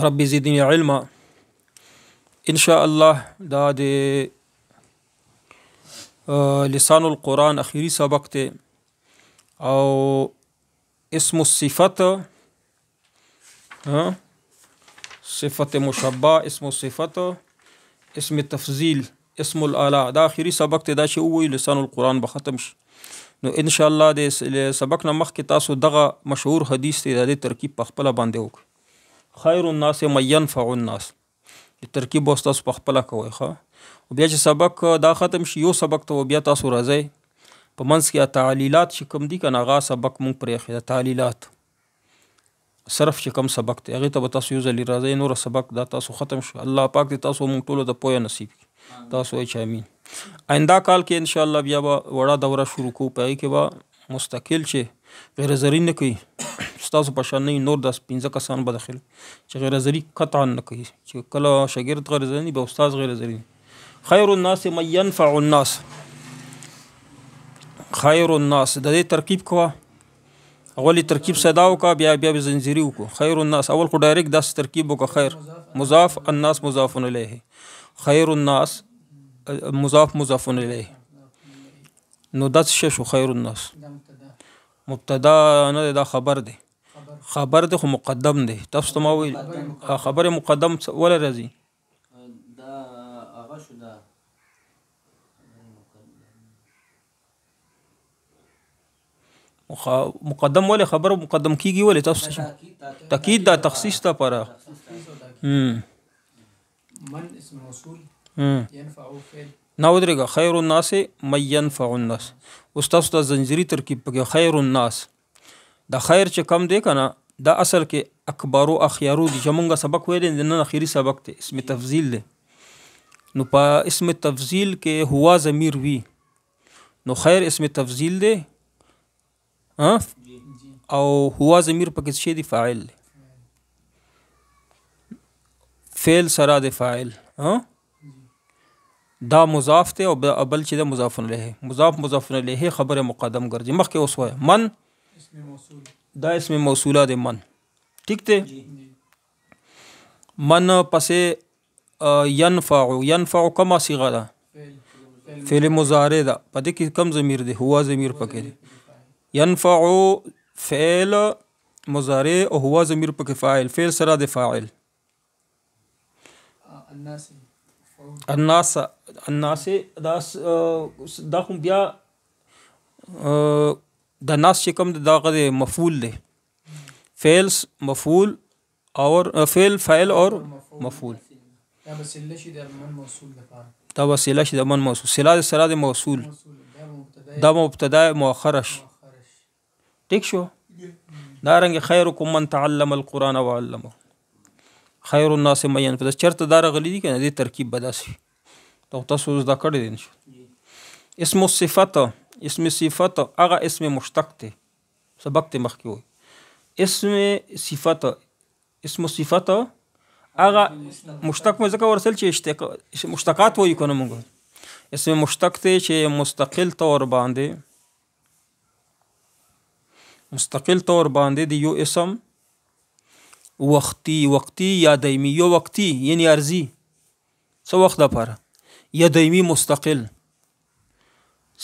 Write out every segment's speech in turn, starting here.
رب زدنی علما. ان شاء الله دا د لسان القرآن اخیری سبق ته او اسم الصفت صفت مشبہ اسم الصفت اسم تفضیل اسم الاعلی دا اخیری سبق ته دا چې ووی لسان القرآن به ختم شي. نو ان شاء الله د سبق نه مخکې تاسو دغه مشهور حدیث ته د ترکیب په خپل باندې وکړئ. خیر الناس من ينفع الناس ترکیب اوس تاسو په خپل کوئ ښه. او بیا چې سبق دا ختم شي یو سبق ته بیا تاسو راځئ په منځ کې تعلیلات چې کوم دي کنه هغه سبق مونږ پرې اخی تعلیلات صرف چې کوم سبق ته هغه ته تاسو یو ځلی راځئ نور سبق دا تاسو ختم شي. الله پاک دې تاسو مونږ ټول ته پوهه نصیب کړي. تاسو یې امین. آینده کال کې ان شاء الله بیا به وړه دوره شروع کوو په هغې کې به مستقل چې غیر زری نه کوي ستاسو په شان نه نور 10-15 کسان به داخل چې غیر زری قطعا نه کوي چې کله شاګرد غیر زری به استاد غیر زری. خیر الناس من ينفع الناس خیر الناس د دې ترکیب کوه اولی ترکیب صدا وکړه بیا به زنجیری وکړو. خیر الناس اول خو ډایرکټ داس ترکیب وکړه خیر مضاف الناس مضاف الیه خیر الناس مضاف مضاف الیه نو دا څه شو خیر الناس مبتدا نه دا خبر دی خو مقدم دی. تاسو ته ما ویل خبر مقدم ولا راځي دا هغه شو دا مقدم ولا خبر مقدم کیږي ولا تاسو تاکید دا تخصیص ته پره من اسم موصول ينفع فعل نو درګه خیر الناس من ينفع الناس. استاد ته زنجیری ترکیب پکې خیر الناس دا خیر چې کم دی کنه دا اصل کې اکبر او اخیارو دي. زمونږه سبق ویل نن اخیری سبق ته اسم تفضیل دی. نو په اسم تفضیل کې هوا ضمیر وی نو خیر اسم تفضیل دی او هوا ضمیر پکې شی دی فاعل دی فعل سره د فاعل دا مضاف ته او بل چې د مضاف الیه مضاف الیه خبر مقدم ګرځي. مخکې اوس وای من اسم موصول دا اسم موصوله د من ٹھیک ته من پسې ينفع کما صيغه ده فعل مضارع ده په دې کې کم ضمیر دی هوا ضمیر پکې دی. ينفع فعل مضارع او هوا ضمیر پکې فاعل فعل سره د فاعل الناس دا خو بیا د ناس چې کوم دغه مفعول دی فعل مفعول اور فعل فاعل اور مفعول دا وسیله شي د من موصول لپاره دا وسیله شي د من موصول صله سره د موصول دا مبتدا مؤخر شي ټیک شو. دا رنګ خیرکم من تعلم القرآن وعلمه خیر الناس من ينفع چرته دار غلی دي کنه دې ترکیب بداسي تاسو دا کړی دي. اسم الصفت اسم صفت هغه اسم مشتق ته سبق ته مخکې وي اسم صفت هغه مشتق مې ځکه ورسل چې مشتقات وایو کنه موږ اسم مشتق ته چې مستقل طور باندې دی یو اسم وقتی یا دایمی یو وقتی یعنی ارزی څو وخت لپاره یا دایمی مستقل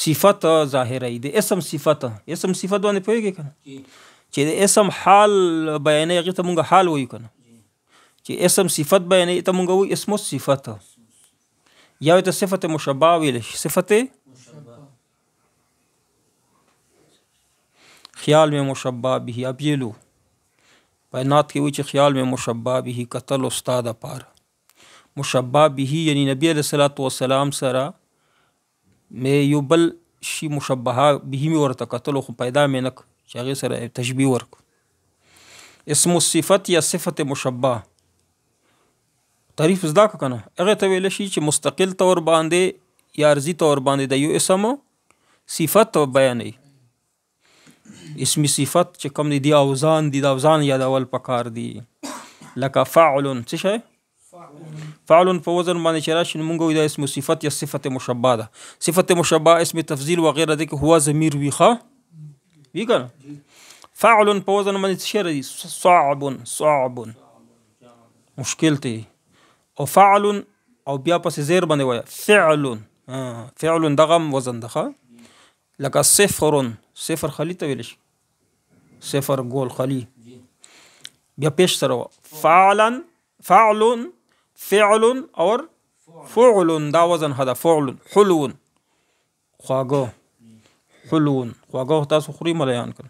صفت ظاهری د اسم صفت باندې پوهیږئ کنه چې د اسم حال بیانې هغه ته مونږ حال وایو کنه چې اسم صفت بیانې ته مونږ وایو اسم صفت یا ته صفت مشبہ ویل صفت خیال میں مشبہ به اب یہ لو بیانات کې وی چې خیال میں مشبہ به قتل استاد پار مشبہ به یعنی نبی علیہ الصلوۃ والسلام سره مې یو بل شی مشبہ به می ورته قتل خو پیدا مې نک چې هغه سره تشبیه ورک. اسم الصفت یا صفت مشبہ تعریف زدا کنه هغه ته ویل شي چې مستقل طور باندې یا ارضی طور باندې د یو اسم صفت بیانې. اسم صفت چې کوم دي اوزان دي د اوزان یادول پکار دي لکه فاعل څه شي فاعل په وزن باندې چې راشي موږ وایو د اسم صفت یا صفت مشبہ ده. صفت مشبہ اسم تفضیل وغیرہ د هو ضمیر وی کنه فاعل په وزن باندې څه شي صعب مشکل ته او فعل او بیا پس زیر باندې وای فعل فعل دغه وزن دغه لکه صفر خلی ته ویل شي صفر ګول خلی بیا پیش سره فعل فعل اور فعل دا وزن هدا فعل حلو خواږه خواږه تاسو خوري مليان کړ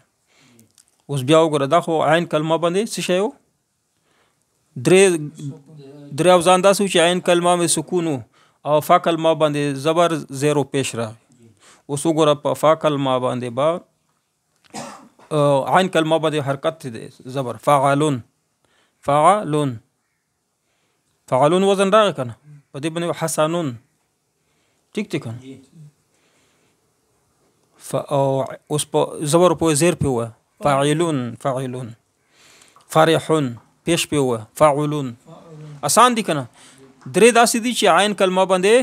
اوس بیا وګوره دا خو عین کلمه باندې څه شی و درې اوزان داسو چې عین کلمه مې سکون او فا کلمه باندې زبر زیرو پیش راغی اوس وګوره په فا کلمه باندې با عین کلمه باندې حرکت دي زبر فاعلون وزن راغی کنه په دې باندې حسنون ټیک کنه اوس په زبر په زیر په و فاعلون فرحون پیش په و فاعلون آسان دي کنه درې داسې دي چې عین کلمه باندې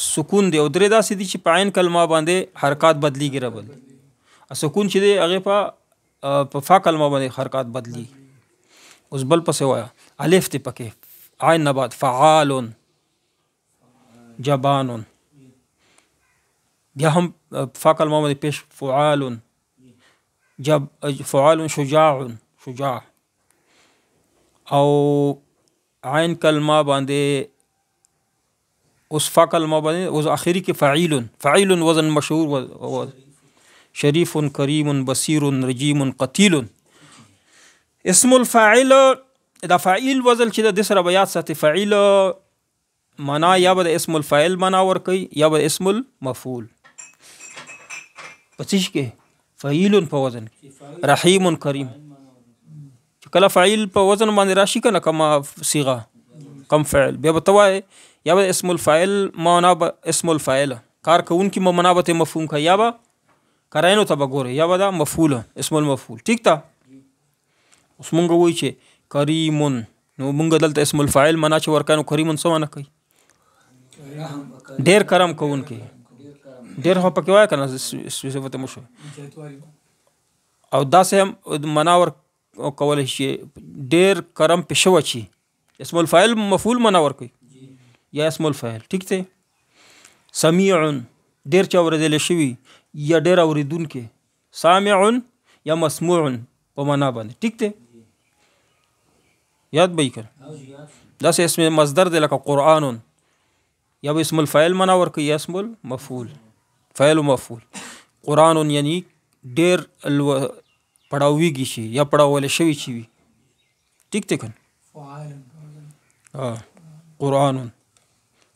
سکون دی او درې داسې دي چې په عین کلمه باندې حرکات بدلیږي را بدلی سکون چې دی هغه په فا کلمه باندې حرکات بدلی اوس بل پسې وایا الف ته پکې عین نه بعد فعال جبان بیا هم فا کلمه باندې پیش فعال شجاع او عین کلمه باندې اوس فا کلمه باندې اوس اخیری کې فعیل وزن مشهور شریف کریم بصیر رجیم قتیل اسم الفاعل دا فاعل وزن چې د سره بیات ساتي فاعل معنا یا به اسم الفاعل معنا ور کوي یا به اسم المفعول پچیش کې فاعل په وزن رحیم کریم کله فاعل په وزن باندې راشي کنه کما صيغه کم فعل بیا بتوای یا به اسم الفاعل معنا به اسم الفاعل کار کوونکی منابت مفهوم کا یا به کراینو ته بګوره یا به دا مفعول اسم المفعول ٹھیک تا اوس مونږ وای چې کریم نو مونږ دلته اسم الفاعل معنا چې ورکانو کریم څه معنا کوي ډیر کرم کوونکی ډیر هو پکې وای کنه صفت مشو او دا سه مناور کول شي ډیر کرم پښو چی اسم الفاعل مفعول مناور کوي یا اسم الفاعل ٹھیک ته سمیع ډیر چا ورزل شوی یا ډیر اوریدون کې سامع یا مسموع په معنا باندې ٹھیک ته یاد به کړ دا سه اسم مصدر دی لکه قران یا اسم الفاعل مناور کوي یا اسم المفعول فعل مفعول قران یعنی ډیر پړاویږي شي یا پړاول شوی شي ټیک ټیک قران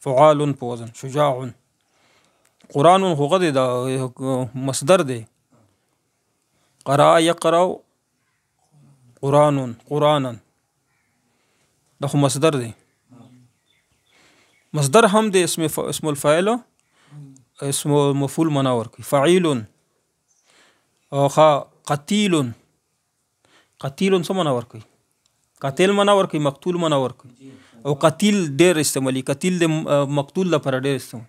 فعال په وزن شجاع قران هو غد دا مصدر دی قرأ يقرأ قرانا دا خو مصدر دی مصدر هم دی اسم الفاعل اسم مفعول مناور کی فعیل او قتیل څه مناور کی قاتل مناور کی مقتول مناور کی او قتیل ډیر استعمالي قتیل د مقتول لپاره ډیر استعمال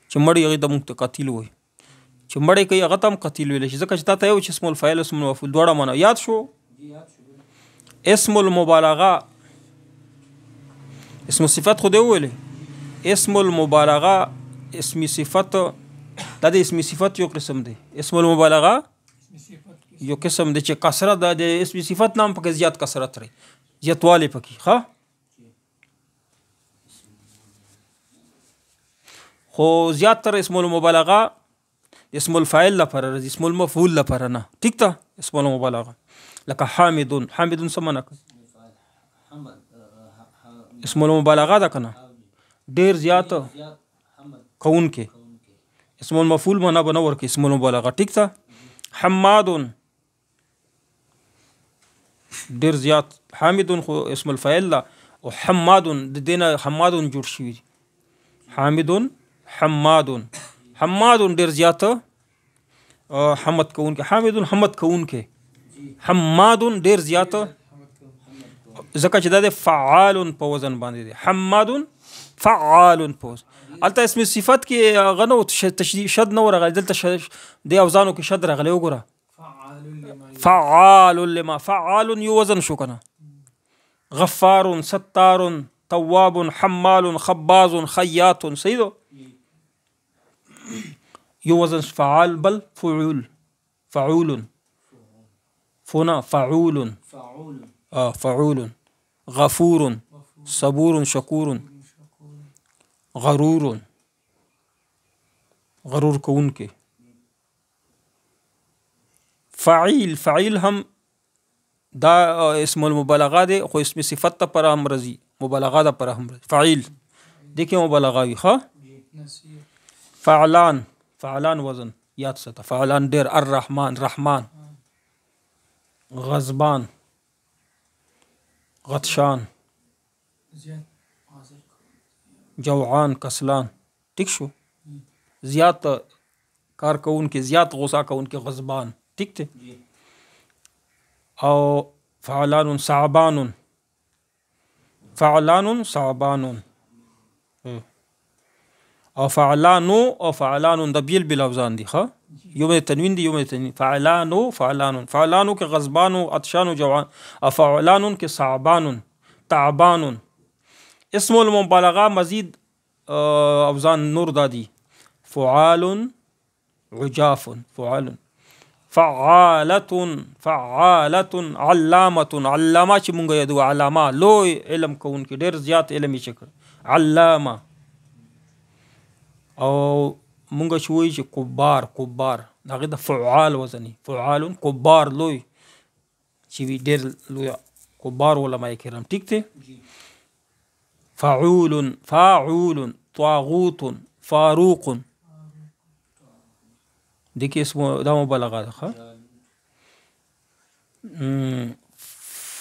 چې مړی هغه د مقتل قتیل وای چې مړی کوي هغه تم قتیل ویل شي ځکه چې تا ته یو چې اسم الفاعل اسم المفعول دواړه معنا یاد شو اسم المبالغه اسم صفت خو دی ویلې اسم المبالغه اسمی صفت دا د اسمی صفت یو قسم دی اسم المبالغه یو قسم دی چې کثرت د اسمی صفت نام پکې زیات کثرت لري زیاتوالی پکې ښه خو زیات تر اسم المبالغه اسم الفاعل لپاره اسم المفعول لپاره نه ٹھیک تا اسم المبالغه لکه حامدون څه معنا کوي اسم المبالغه دا کنه ډیر زیات کون کې اسم المفعول معنا بنور کې اسم المبالغه ٹھیک تا حمادون ډیر زیات حامدون خو اسم الفاعل لا او حمادون د دینه حمادون جوړ شوی حمادون ډیر زیات حمد کون کې حمد کون کې حمادون ډیر زیات زکه چې د فعال په وزن باندې دی حمادون فعال په وزن الته اسم صفت کې غنو تشدید شد نو راغلی دلته د اوزانو کې شد راغلی وګوره فعال لما فعال یو وزن شو کنه غفار ستار تواب حمال خباز خیاط. صحیح دو یو وزن فعال بل فعول فعول فنا فعول فعول غفور صبور شکور غرور غرور کون کے. فعیل فعیل هم دا اسم المبالغه دی خو اسم صفت ته پر هم رضی مبالغه ده پر هم رضی. فعیل دیکھیں مبالغه وی ها. فعلان فعلان وزن یاد ساته فعلان ډیر الرحمن رحمان. غضبان غطشان جوعان کسلان. ٹھیک شو زیات کار کون کے زیات غصہ کون کے غضبان. ٹھیک تھے. او فعلان صعبان فعلان صعبان او فعلان د بیل بل اوزان دي ها. یوم تنوین دی یوم تنوین فعلانو کے غضبان عطشان جوعان او فعلان کے صعبان تعبان. اسم المبالغه مزید اوزان نور دادی فعال عجاف فعال فعالة علامة علامه چې مونږ یادو علامه لوی علم کوونکی ډیر زیات علمي چکر علامه. او مونږ شوی چې کبار هغه د فعال وزنی فعال کبار لوی چې ډیر لوی کبار علماء کرام. ٹھیک تھے. فاعول طاغوت فاروق دیکھیے اسم دا مبالغه ده.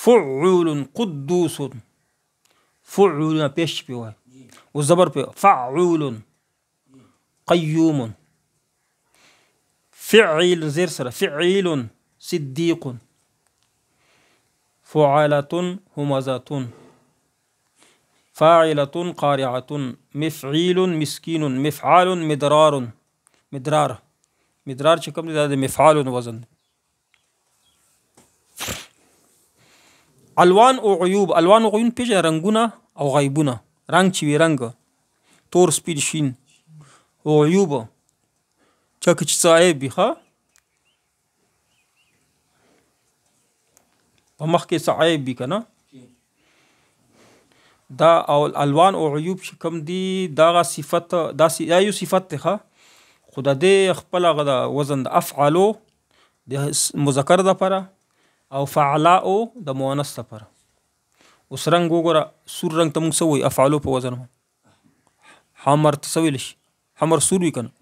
فعول قدوس فعول پیش پہ ہوا ہے وہ زبر پہ فعول قیوم. فعیل زیر سر فعیل صدیق فعالة همزة فاعلة قارعة مفعیل مسکین مفعال مدرار چې کوم دی دا د مفعال وزن. الوان او عیوب الوان او عیون پیژنه رنگونه او غیبونه. رنگ چې وي رنگ تور سپین شین او عیوب چک چې صاحب وي ښه په مخ کې صاحب وي که نه. دا او الوان او عیوب چې کوم دي دغه صفت دا یو صفت دی ښه خو د دې خپل هغه د وزن د افعالو د مذکر دپاره او فعلاء د مؤنث دپاره. اوس رنګ وګوره سور رنګ ته موږ څه وایو افعالو په وزن حمر ته څه ویلی شي حمر سور وي که نه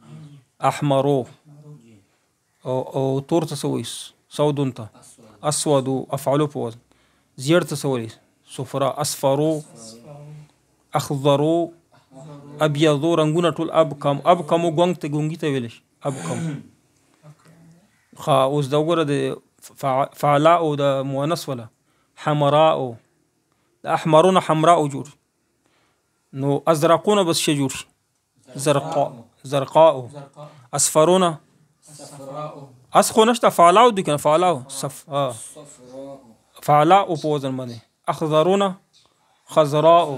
احمرو. او تور ته څه وایي سودون ته اسودو افعالو په وزن. زیړ ته څه وایي صفرا اصفرو اخضرو ابيضو رنگونه ټول ابکم ګونګ ته ګونګي ته ویل شي ابکم. خا اوس دا وګوره د فعلاء او د مؤنث ولا حمراء د احمرون حمراء جوړ نو ازرقون بس شي جوړ زرقاء اصفرون اسخو نشته فعلاء دي کنه فعلاء صف فعلاء په وزن باندې اخضرون خضراء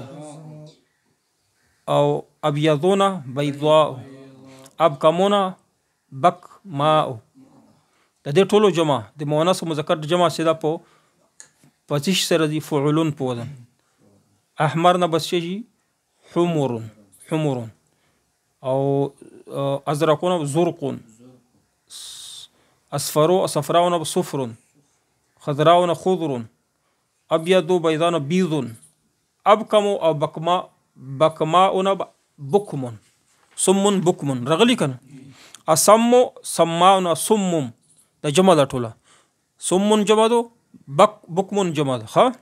او ابيضون بيضاء ابکمون بکماء. د دې ټولو جمع د مؤنث او مذکر جمع سیدا په 25 سره دي فعلون په وزن. احمر نه بس شي حمر او ازرقون زرق اصفرو صفراون صفر خضراون خضر ابيض بيضان بيض ابکم او بکماؤن بکمن سمن بکمن رغلی کنه. اسمو سماؤن سمم د جمع د ټوله سمن جمع دو بکمن جمع ده ها.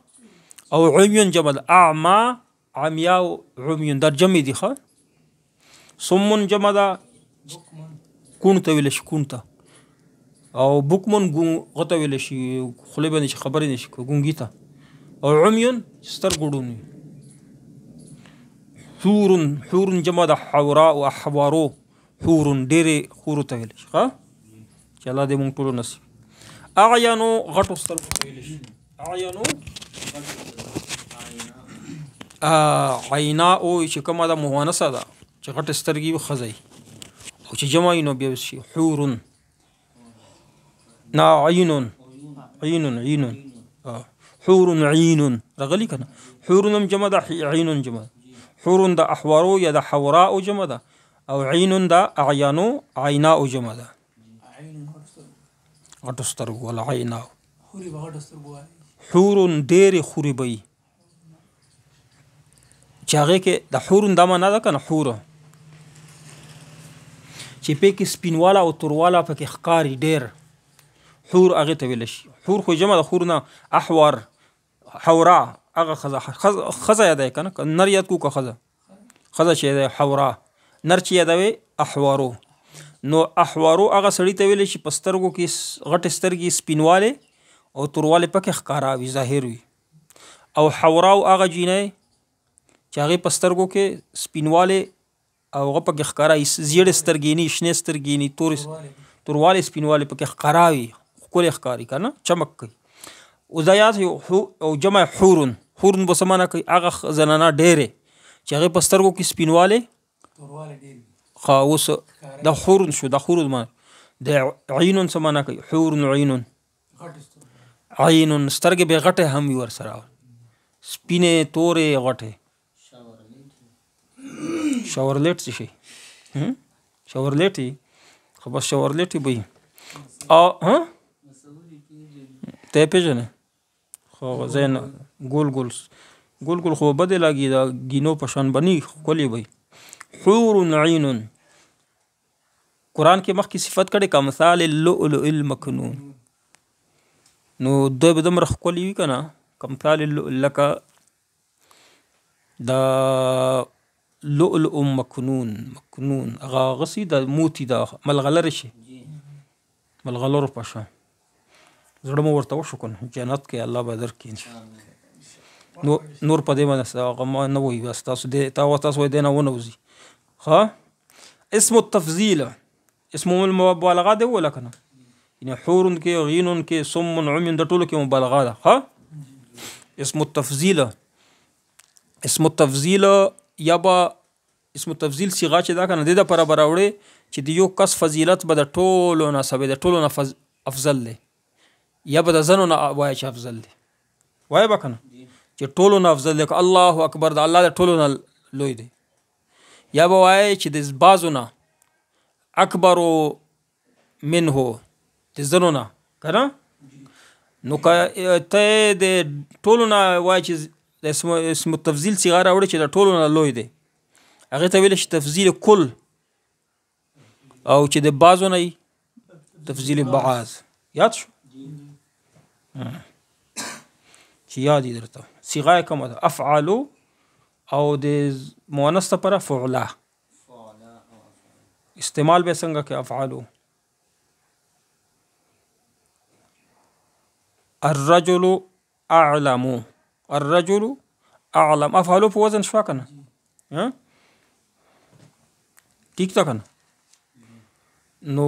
او عميون جمع ده اعما عمياء عميون در جمع دي ها. سمن جمع ده کون ته ویل شي کون ته او بکمن غته ویل شي خلی باندې خبرې نشي ګونګی ته. او عميون ستر ګډونی. حور جمع ده حوراء او احوارو حور ډېرې حورو ته ویل شي ها چې الله دې مونږ ټولو نصیب. اعینو غټو سترګو ته ویل شي اعینو عینا او چې کومه ده مؤنثه ده چې غټ سترګې خزي او چې جمع نو بیا شي حور نا عین حور عین رغلی کنه حور نم جمع ده عین جمع حور ده احوارو یا ده حوراء جمع ده او عین ده اعیانو عینا جمع ده غټ سترګو ولا عینا حور ډېرې خوري بي چې هغه کې د حور د معنا ده کنه حور چې په کې سپینواله او تورواله په کې ښکاری ډېر حور هغه ته ویل شي حور خو جمع د حور نه احور حورا هغه خزه یاد کنه نر یاد کو خزه چې ده حورا نر چې یاد وي احوارو نو احوارو هغه سړی ته ویل شي پسترګو کې غټ سترګې سپینواله او تورواله په کې ښکارا وي ظاهر وي او حورا هغه جینې چې هغه پسترګو کې سپینواله او هغه په کې ښکارا زیړ سترګې شنه سترګې تورواله سپینواله په کې ښکارا وي کول ښکاری کنه چمک کوي او زیات او جمع حورن به سمانه کوي هغه زنانه ډېره چې هغه پسترګو کې سپینواله تورواله ډېر خاوس د حورن شو د حورن ما د عینن سمانه کوي حورن عینن سترګې به غټه هم ور سره سپینه تورې غټه شاورلیټ شي شاورلیټي خو بس شاورلیټي به او ها ته پیژنه خو زین ګول خو بده لاګي دا گینو پشان بني کولی وي حور عین قران کې مخکې صفت کړي کا مثال اللؤلؤ المكنون نو دوی به دمر کولی وي کنه کمثال لک دا لؤلؤ مكنون هغه غسی د موتی دا ملغلر شي ملغلر پشان زړه مو ورته وشو کنه جنت کې الله به درکړي نور په دې باندې هغه نه وي بس تاسو دې تاسو دې نه ونوزي ها اسم التفضيل اسم المبالغه دی ولا کنه یعنی حور کې غین کې صم عمي د ټولو کې مبالغه ده ها اسم التفضيل یابا اسم التفضيل صيغه چې دا کنه د پر براوړي چې د یو کس فضیلت به د ټولو نه سبب د ټولو نه افضل دی یا به د زنو نه وای چې افضل دی وای به کنه چې ټولو نه افضل دی الله اکبر د الله د ټولو نه لوی دی یا به وای چې د بازو نه اکبر منه د زنو نه کنه نو ته د ټولو نه وای چې اسم التفضيل صيغه راوړي چې د ټولو نه لوی دی هغه ته ویل شي تفضيل کل او چې د بازو نه تفضيل بعض یاد شو چې یاد درته صيغه کومه ده افعل او د مؤنث لپاره فعلا استعمال به څنګه کې افعل الرجل اعلم افعل په وزن شو کنه ها ٹھیک تا کنه نو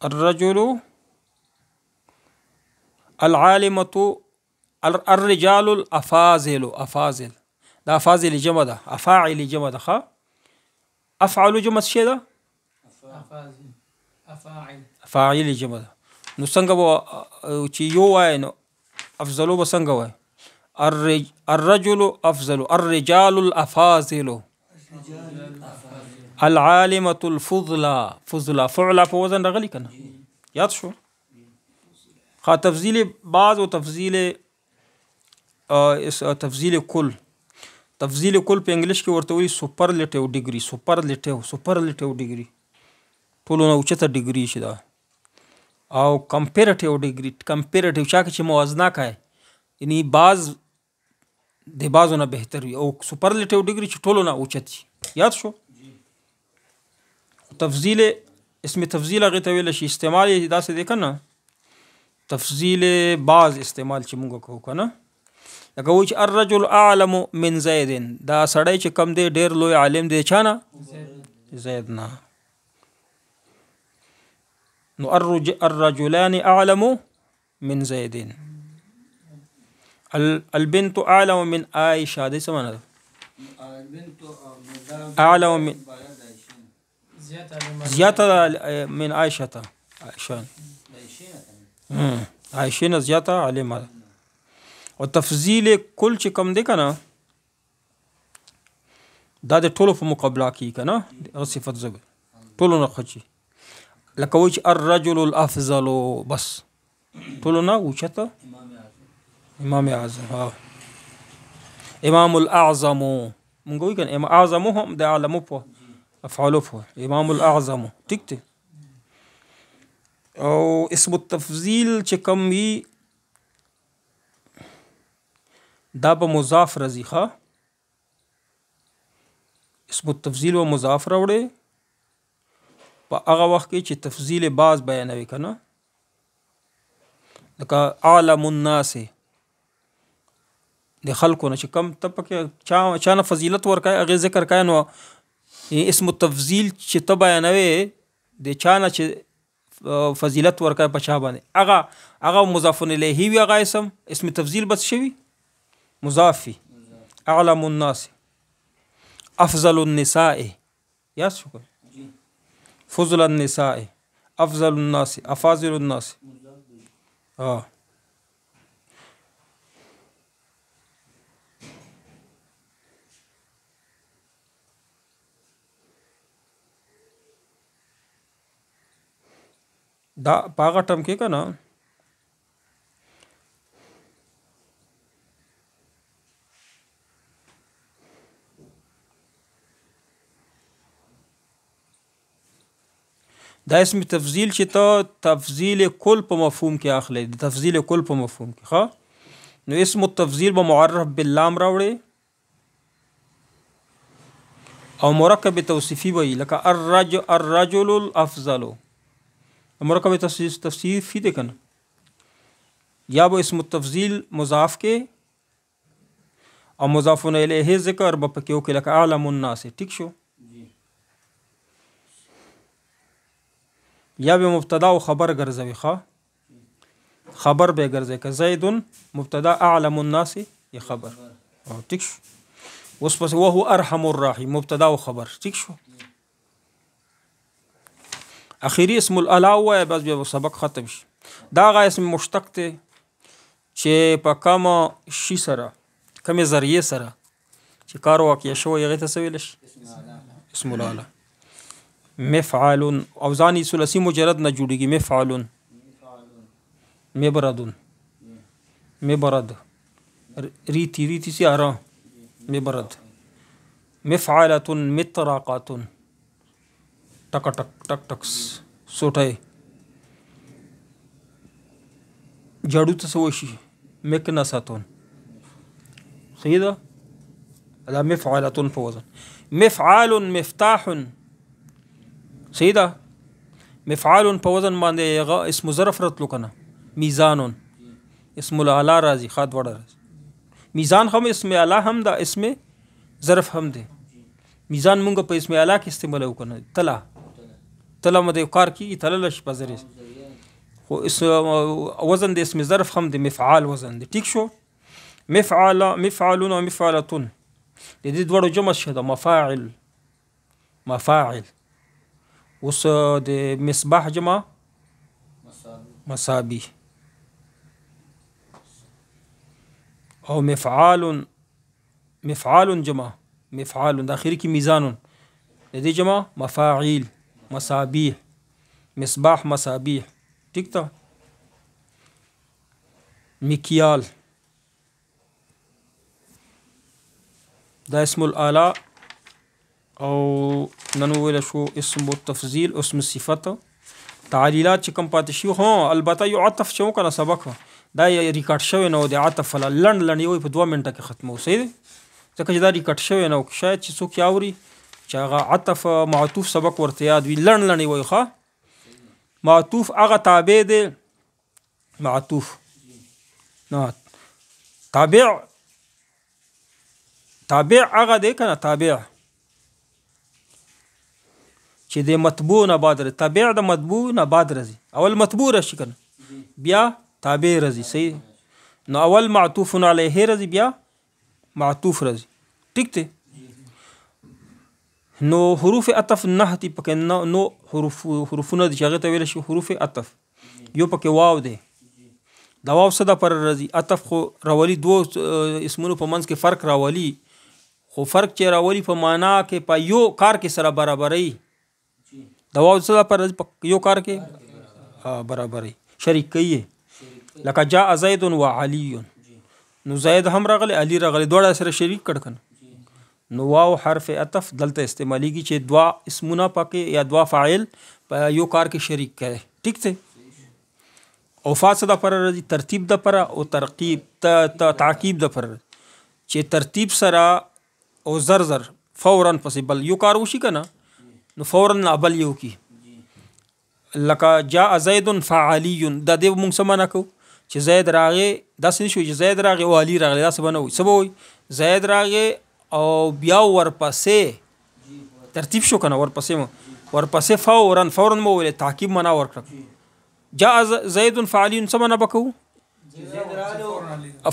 الرجل العالمة الرجال الافاضل دا افاضل جمع ده افاعل جمع ده افعل جمع څه ده افاعل جمع ده نو څنګه چې یو وای نو افضلو به څنګه وای الرجل افضل الرجال الافاضل العالمة الفضلى فعل په وزن راغلی کنه یاد شو خا تفضیل بعض او تفضیل کل په انګلیش کې ورته وایي سپرلیټیو ډیګري ټولو نه اوچته ډیګري شي دا او کمپیریټیو چا کې چې موازنه کوي یعنی بعض د بعضو نه بهتر وي او سپرلیټیو ډیګري چې ټولو نه اوچت شي یاد شو تفضیل اسم تفضیل هغه ته ویل شي استعمال یې داسې دی کنه تفضیل بعض استعمال چې موږ کوو کنه لکه وایي چې الرجل اعلم من زید دا سړی چې کم دی ډېر لوی عالم دی چانه زید نه نو الرجلان اعلم من زید البنت اعلم من عائشه دې څه معنی ده اعلم من زیاته من عائشه عائشه نه زیاته عالمه ده او تفضیل کل چې کم دی کنه دا د ټولو په مقابله کې کنه هغه صفت زبر ټولو نه خچي لکه وایي چې الرجل الافضل بس ټولو نه اوچته امام اعظم امام الاعظم مونږ وایو کنه امام اعظم هم د عالم په افعال په امام الاعظم ټیک دی او اسم التفضیل چې کم وي دا به مضاف راځي ښه اسم التفضیل و مضاف راوړي په هغه وخت کې چې تفضیل بعض بیانوي کنه لکه عالم الناس د خلکو نه چې کم ته پکې چا نه فضیلت ورکای هغه ذکر کای نو اسم التفضیل چې ته بیانوي د چا نه چې فضیلت ورکای په چا باندې هغه مضاف الیه وی هغه اسم تفضیل بس شوی مضافی اعلم الناس افضل النساء یا شکر فضل النساء افضل الناس افاضل الناس دا پاغه ټم کې کنه دا اسم تفضیل چې ته تفضیل کل په مفهوم کې اخلي د تفضیل کل په مفهوم کې ښه نو اسم التفضیل به معرف باللام راوړي او مرکب توصیفي وي لکه الرجل الافضل مرکب توصیفي دی کنه یا به اسم التفضیل مضاف کې او مضاف الیه ذکر به پکې وکړي لکه اعلم الناس ټیک شو یا به مبتدا او خبر ګرځوي ښه خبر به ګرځي که زید مبتدا اعلم الناس یا خبر او ټیک شو اوس پس وهو ارحم الراحم مبتدا او خبر ټیک شو اخیری اسم الاله وای بس بیا سبق ختم شي دا غا اسم مشتق ته چې په کوم شي سره کوم ذریعہ سره چې کار واقع شوی هغه ته سویل شي اسم الاله مفعال اوزانی ثلاثی مجرد نه جوړیږي مفعال مبرد مبرد ریتی سی ارا مبرد مفعالة مطرقات ټک ټک ټک ټک سوټای جاړو ته سوشي مکناساتون صحیح ده دا مفعالة په وزن مفعال مفتاح صحیح ده مفعال په وزن باندې اسم ظرف راتلو کنه میزان اسم الاعلى راځي خاط وړه راځي میزان هم اسم اعلی هم دا اسم ظرف هم دی میزان مونږ په اسم اعلی کې استعمالو کنه تلا مده کار کی تلل شي په ذریعہ خو اس وزن د اسم ظرف هم دی مفعال وزن دی ټیک شو مفعلون او مفعلتون د دې دوړو جمع شه د مفاعل اوس د مصباح جمع مصابيح او مفعال جمع مفعال د اخر کې میزان د دې جمع مفاعیل مصابيح مصباح مصابيح ٹھیک تا مکیال دا اسم الاعلى او نن ویل شو اسم التفضیل اسم صفت تعلیلات چې کوم پاتې شي هو البته یو عطف شو کنه سبق دا ریکارډ شوی نو د عطف لند یو په 2 منټه کې ختمو صحیح ځکه چې دا ریکارډ شوی نو شاید چې څوک یاوري چې هغه عطف معطوف سبق ورته یاد وي لند وي ښه معطوف هغه تابع دی معطوف نه تابع هغه دی کنه تابع چې د مطبوع نه بعد تابع د مطبوع نه بعد راځي اول مطبوع راشي کنه بیا تابع راځي صحیح نو اول معطوف علیه راځي بیا معطوف راځي. ټیک دی. نو حروف عطف نه دي پکې، نو حروفونه دي چې هغه ته ویل شي حروف عطف. یو پکې واو دی. دا واو څه د پر راځي؟ عطف خو راولي، دوه اسمونو په منځ کې فرق راولي، خو فرق چې راولي په معنا کې په یو کار کې سره برابرۍ. دا واو څه د پر راځي؟ په یو کار کې برابرۍ، شریک کوي. لکه جاء زید و علی، نو زید هم راغلی، علی راغلی، دواړه سره شریک کړ کنه. نو واو حرف عطف دلته استعمالیږي چې دوا اسمونه پکې یا دوا فاعل په یو کار کې شریک کړي. ټیک دی. او فاصله د پر راځي ترتیب د پر او ترقیب تعقیب د پر، چې ترتیب سره او زر فورا پسې بل یو کار وشي کنه، نو فورا بل یو کی. لکه جاء زید فعلی، دا دې موږ څه معنا کوو چې زید راغی، داسې نشو چې زید راغی او علی راغلی، داسې به نه وي. څه به وایي؟ زید راغی او بیا ورپسې ترتیب شو کنه، ورپسې فورا مو ویل، تعقیب معنا ورکړه. جاء زید فعلی څه معنا بکو؟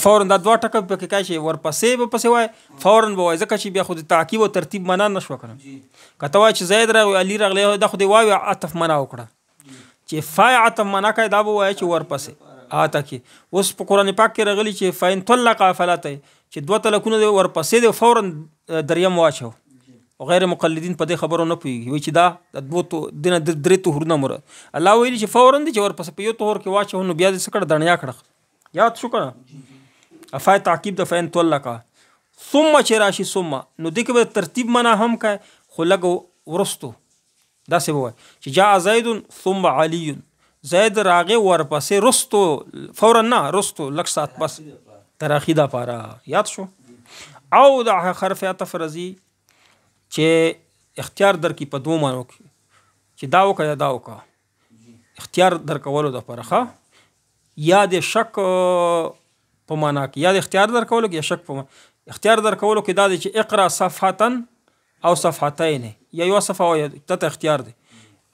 فورا دا دوه ټکه پکې کای شي، ورپسې به پسې وای، فورا به وای، ځکه چې بیا خو د تعقیب او ترتیب معنا نشو کنه. کته وای چې زید راغی علی راغلی، دا خو دی واو عطف معنا وکړه، چې فای عطف معنا کوي، دا به وای چې ورپسې آتا کې. اوس په قران پاک کې راغلی چې فین طلق فلاته، چې دوه طلاقونه دی ورپسې دی فورا دریم واچو. غیر مقلدین په دې خبرو نه پوهیږي، وایي چې دا د دوه دنه درې طهورونه مراد. الله ویلي چې فورا دی چې ورپسې په یو طهور کې واچو، نو بیا دې څه کړه؟ دنیا کړه. یاد شو کنه؟ افای تعقیب د فین طلقه. ثم چې راشي ثم، نو دې کې به ترتیب معنا هم کوي، خو لږ ورستو. داسې به وایي چې جاء زید ثم علی، زید راغی ورپسې رستو، فورا نه رستو، لږ ساعت پس تراخی دا پاره. یاد شو؟ او د حرف عطف راځي چې اختیار درکې په دوه معنو کې، چې دا وکړه یا دا وکړه. اختیار درکولو د پرخه، یا د شک په معنا کې، یا د اختیار درکولو کې یا شک په معنا. اختیار درکولو کې دا دی چې اقرا صفحتن او صفحتین، یا یو صفحه او ته اختیار دی.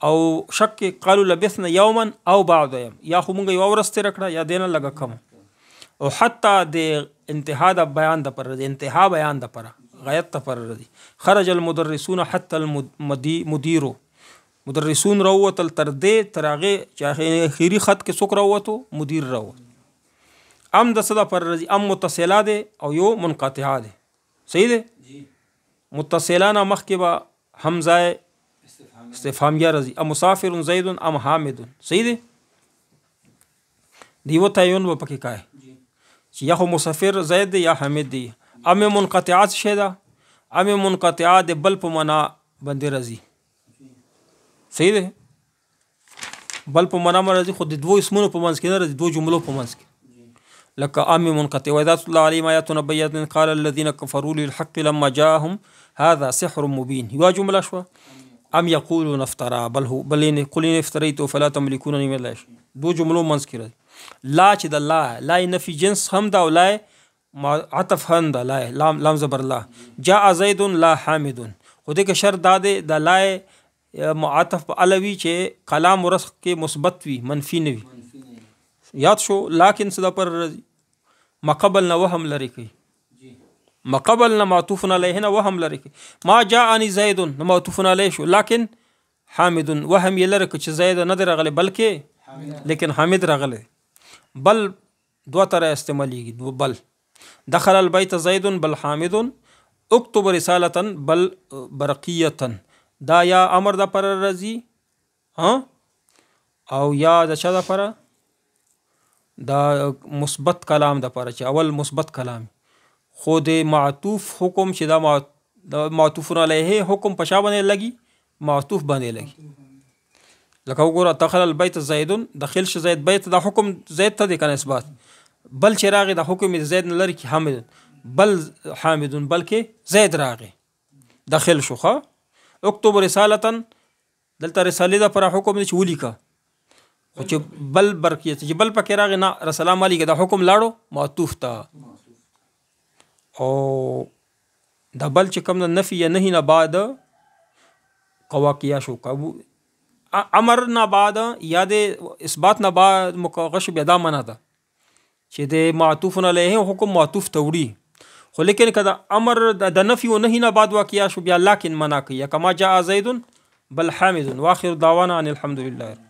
او شک کې قالو لبثنا یوما او بعض یوم، یا خو مونږ یو ورځ تیر کړه یا دینه لګه کم. او حتی د انتها د بیان د پر، د انتها بیان د پر غایت ته پر دی. خرج المدرسون حتى المدير، مدرسون راوتل تر دې تر هغه چې اخیری خط کې څوک راوتو؟ مدیر راوت. ام د صدا پر رضی، ام متصله ده او یو منقطعه ده. صحیح ده؟ متصلانه مخکې به حمزه استفهامیه رضی، ام مسافر زید ام حامد. صحیح ده؟ دیو تعین و پکې کای چې یا خو مسافر زید دی یا حامد دی. ام منقطعات شه ده، ام منقطعات د بل په معنا باندې راځي. صحیح ده؟ بل په معنا راځي، خو د دوه اسمونو په منځ کې نه راځي، دوه جملو په منځ کې. لکه ام منقطع و ذات الله علیهم آیاتنا بینات قال الذين كفروا للحق لما جاءهم هذا سحر مبين. یو جمله شو. ام یقولون افترا بل قل ان افتریت فلا تملكون من الله. دو جملو منځ کې راځي. لا چې د لا نفي جنس هم دا، لا عطف هم دا، لام زبر لا. جاء زید لا حامد، خو دې کې شرط دا دی د لا معطف په الوی چې کلام ورس کې مثبت وي، منفي نه وي. یاد شو؟ لکن صدا پر مقبل نه وهم لري کوي، مقبل نه معطوف علیه نه وهم لري کوي. ما جاءنی زید نه معطوف علیه شو، لکن حامد وهم یې لري چې زید نه راغلی بلکې لیکن حامد راغلی. بل دوه تر استعمالیږي. بل دخل البيت زید بل حامد، اكتب رسالة بل برقیة. دا یا امر د پر راځي، او یا د چا د پر؟ دا مثبت کلام د پر، چې اول مثبت کلام، خو د معطوف حکم چې دا معطوف علیه حکم په شا باندې لګي؟ معطوف باندې لګي. لکه وګوره دخل البيت زید، داخل ش زید بیت، دا حکم زید ته دی کنه اثبات. بل چې راغی د حکم زید نه لري کې حامد، بل حامد بلکې زید راغی داخل شو. خو اكتب رسالة، دلته رساله د پر حکم چې ولیکا، خو چې بل برکیه چې بل پکې راغی نه رسول الله علیه دا حکم لاړو معطوف ته. او د بل چې کوم نفي یا نهي نه بعد قواقیا شو، امر نه بعد یا د اثبات نه بعد مقغش بیا دا معنا ده چې د معطوف علیه حکم معطوف ته وړي. خو لیکن که د امر د نفي و نهي نه بعد واقع شو بیا لکن منا کوي، کما جاء زید بل حامد. واخر دعوانا ان الحمد لله.